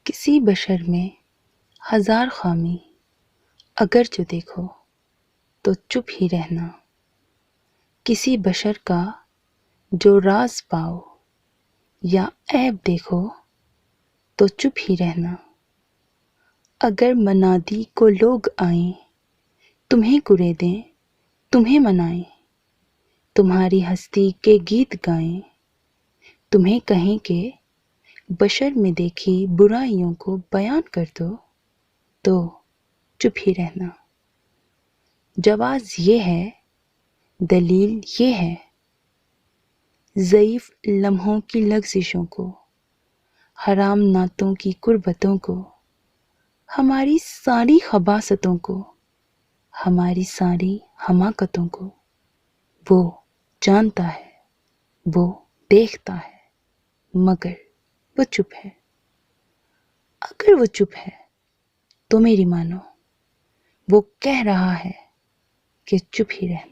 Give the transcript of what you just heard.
کسی بشر میں ہزار خامی اگر جو دیکھو تو چپ ہی رہنا، کسی بشر کا جو راز پاؤ یا عیب دیکھو تو چپ ہی رہنا، اگر منادی کو لوگ آئیں تمہیں کرے دیں تمہیں منائیں، تمہاری ہستی کے گیت گائیں، تمہیں کہیں کہ بشر میں دیکھی برائیوں کو بیان کر دو تو چپ ہی رہنا۔ جواز یہ ہے، دلیل یہ ہے، ضعیف لمحوں کی لغزشوں کو، حرام نعتوں کی قربتوں کو، ہماری ساری خباثتوں کو، ہماری ساری حماقتوں کو وہ جانتا ہے، وہ دیکھتا ہے، مگر وہ چپ ہے۔ اگر وہ چپ ہے تو میری مانو، وہ کہہ رہا ہے کہ چپ ہی رہنا۔